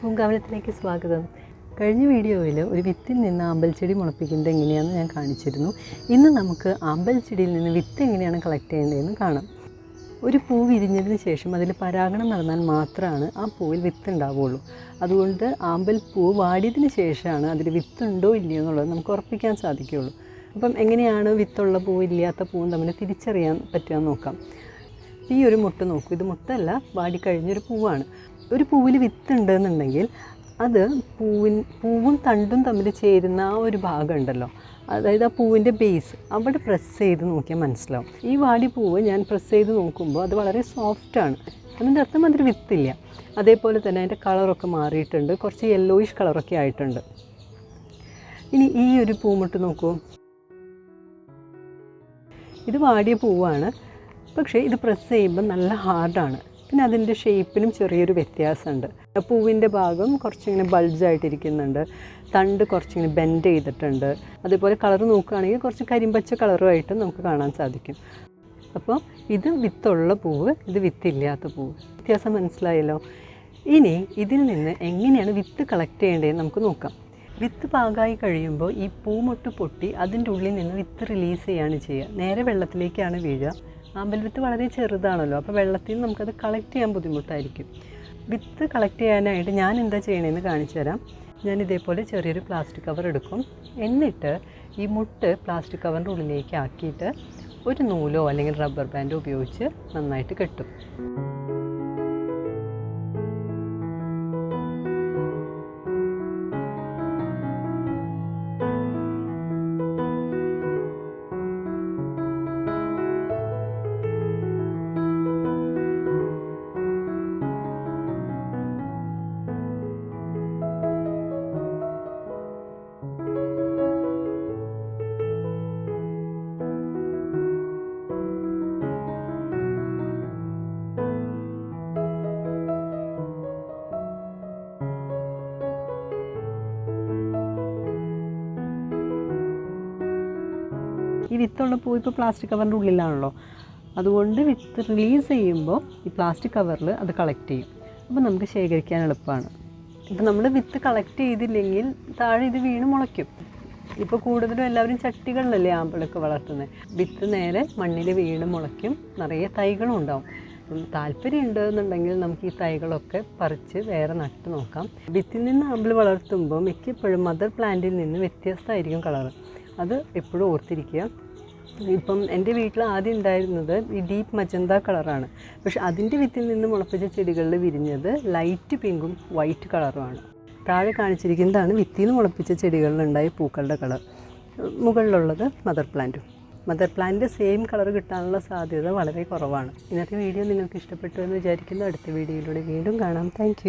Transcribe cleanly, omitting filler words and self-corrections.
പൂങ്കാവനത്തിലേക്ക് സ്വാഗതം. കഴിഞ്ഞ വീഡിയോയിൽ ഒരു വിത്തിൽ നിന്ന് ആമ്പൽച്ചെടി മുളപ്പിക്കുന്നത് എങ്ങനെയാണെന്ന് ഞാൻ കാണിച്ചിരുന്നു. ഇന്ന് നമുക്ക് ആമ്പൽച്ചെടിയിൽ നിന്ന് വിത്ത് എങ്ങനെയാണ് കളക്ട് ചെയ്യേണ്ടതെന്ന് കാണാം. ഒരു പൂ വിരിഞ്ഞതിന് ശേഷം അതിൽ പരാഗണം നടന്നാൽ മാത്രമാണ് ആ പൂവിൽ വിത്ത് ഉണ്ടാവുകയുള്ളൂ. അതുകൊണ്ട് ആമ്പൽ പൂ വാടിയതിന് ശേഷമാണ് അതിൽ വിത്തുണ്ടോ ഇല്ലയോ എന്നുള്ളത് നമുക്ക് ഉറപ്പിക്കാൻ സാധിക്കുകയുള്ളൂ. അപ്പം എങ്ങനെയാണ് വിത്തുള്ള പൂവ് ഇല്ലാത്ത പൂവും തമ്മിൽ തിരിച്ചറിയാൻ പറ്റുകയെന്ന് നോക്കാം. ഈ ഒരു മുട്ട് നോക്കൂ, ഇത് മുട്ടല്ല, വാടിക്കഴിഞ്ഞൊരു പൂവാണ്. ഒരു പൂവിൽ വിത്തുണ്ടെന്നുണ്ടെങ്കിൽ അത് പൂവും തണ്ടും തമ്മിൽ ചേരുന്ന ആ ഒരു ഭാഗം ഉണ്ടല്ലോ, അതായത് ആ പൂവിൻ്റെ ബേസ്, അവിടെ പ്രസ് ചെയ്ത് നോക്കിയാൽ മനസ്സിലാവും. ഈ വാടി പൂവ് ഞാൻ പ്രസ് ചെയ്ത് നോക്കുമ്പോൾ അത് വളരെ സോഫ്റ്റാണ്. അതിൻ്റെ അർത്ഥം അതിൽ വിത്തില്ല. അതേപോലെ തന്നെ അതിൻ്റെ കളറൊക്കെ മാറിയിട്ടുണ്ട്, കുറച്ച് യെല്ലോയിഷ് കളറൊക്കെ ആയിട്ടുണ്ട്. ഇനി ഈ ഒരു പൂമുട്ട് നോക്കൂ, ഇത് വാടിയ പൂവാണ്, പക്ഷേ ഇത് പ്രസ് ചെയ്യുമ്പോൾ നല്ല ഹാർഡാണ്. പിന്നെ അതിൻ്റെ ഷേപ്പിനും ചെറിയൊരു വ്യത്യാസമുണ്ട്. പൂവിൻ്റെ ഭാഗം കുറച്ചിങ്ങനെ ബൾജായിട്ടിരിക്കുന്നുണ്ട്, തണ്ട് കുറച്ചിങ്ങനെ ബെൻഡ് ചെയ്തിട്ടുണ്ട്. അതേപോലെ കളർ നോക്കുകയാണെങ്കിൽ കുറച്ച് കരിമ്പച്ച കളറുമായിട്ടും നമുക്ക് കാണാൻ സാധിക്കും. അപ്പോൾ ഇത് വിത്തുള്ള പൂവ്, ഇത് വിത്തില്ലാത്ത പൂവ്. വ്യത്യാസം മനസ്സിലായല്ലോ. ഇനി ഇതിൽ നിന്ന് എങ്ങനെയാണ് വിത്ത് കളക്ട് ചെയ്യേണ്ടതെന്ന് നമുക്ക് നോക്കാം. വിത്ത് പാകമായി കഴിയുമ്പോൾ ഈ പൂമൊട്ട് പൊട്ടി അതിൻ്റെ ഉള്ളിൽ നിന്ന് വിത്ത് റിലീസ് ചെയ്യാണ് ചെയ്യുക. നേരെ വെള്ളത്തിലേക്കാണ് വീഴുക. ആമ്പൽ വിത്ത് വളരെ ചെറുതാണല്ലോ, അപ്പോൾ വെള്ളത്തിൽ നിന്ന് നമുക്കത് കളക്ട് ചെയ്യാൻ ബുദ്ധിമുട്ടായിരിക്കും. വിത്ത് കളക്ട് ചെയ്യാനായിട്ട് ഞാൻ എന്താ ചെയ്യണമെന്ന് കാണിച്ചു തരാം. ഞാൻ ഇതേപോലെ ചെറിയൊരു പ്ലാസ്റ്റിക് കവർ എടുക്കും. എന്നിട്ട് ഈ മുട്ട് പ്ലാസ്റ്റിക് കവറിൻ്റെ ഉള്ളിലേക്ക് ആക്കിയിട്ട് ഒരു നൂലോ അല്ലെങ്കിൽ റബ്ബർ ബാൻഡോ ഉപയോഗിച്ച് നന്നായിട്ട് കെട്ടും. ഈ വിത്തുള്ള പൂ ഇപ്പോൾ പ്ലാസ്റ്റിക് കവറിൻ്റെ ഉള്ളിലാണല്ലോ, അതുകൊണ്ട് വിത്ത് റിലീസ് ചെയ്യുമ്പോൾ ഈ പ്ലാസ്റ്റിക് കവറിൽ അത് കളക്ട് ചെയ്യും. അപ്പോൾ നമുക്ക് ശേഖരിക്കാൻ എളുപ്പമാണ്. ഇപ്പോൾ നമ്മൾ വിത്ത് കളക്ട് ചെയ്തില്ലെങ്കിൽ താഴെ ഇത് വീണ് മുളയ്ക്കും. ഇപ്പോൾ കൂടുതലും എല്ലാവരും ചട്ടികളിലല്ലേ ആമ്പലൊക്കെ വളർത്തുന്നത്. വിത്ത് നേരെ മണ്ണിൽ വീണ് മുളയ്ക്കും, നിറയെ തൈകളും ഉണ്ടാവും. താല്പര്യം ഉണ്ടെന്നുണ്ടെങ്കിൽ നമുക്ക് ഈ തൈകളൊക്കെ പറിച്ച് വേറെ നട്ട് നോക്കാം. വിത്തിൽ നിന്ന് ആമ്പൽ വളർത്തുമ്പോൾ മിക്കപ്പോഴും മദർ പ്ലാന്റിൽ നിന്ന് വ്യത്യസ്തമായിരിക്കും കളറ്. അത് എപ്പോഴും ഓർത്തിരിക്കുക. ഇപ്പം എൻ്റെ വീട്ടിൽ ആദ്യം ഉണ്ടായിരുന്നത് ഈ ഡീപ്പ് മജന്ത കളറാണ്, പക്ഷെ അതിൻ്റെ വിത്തിൽ നിന്ന് മുളപ്പിച്ച ചെടികളിൽ വിരിഞ്ഞത് ലൈറ്റ് പിങ്കും വൈറ്റ് കളറുമാണ്. താഴെ കാണിച്ചിരിക്കുന്നതാണ് വിത്തിൽ നിന്ന് മുളപ്പിച്ച ചെടികളിലുണ്ടായ പൂക്കളുടെ കളർ. മുകളിലുള്ളത് മദർ പ്ലാന്റും. മദർ പ്ലാന്റിൻ്റെ സെയിം കളർ കിട്ടാനുള്ള സാധ്യത വളരെ കുറവാണ്. ഇന്നത്തെ വീഡിയോ നിങ്ങൾക്ക് ഇഷ്ടപ്പെട്ടു എന്ന് വിചാരിക്കുന്നു. അടുത്ത വീഡിയോയിലൂടെ വീണ്ടും കാണാം. താങ്ക്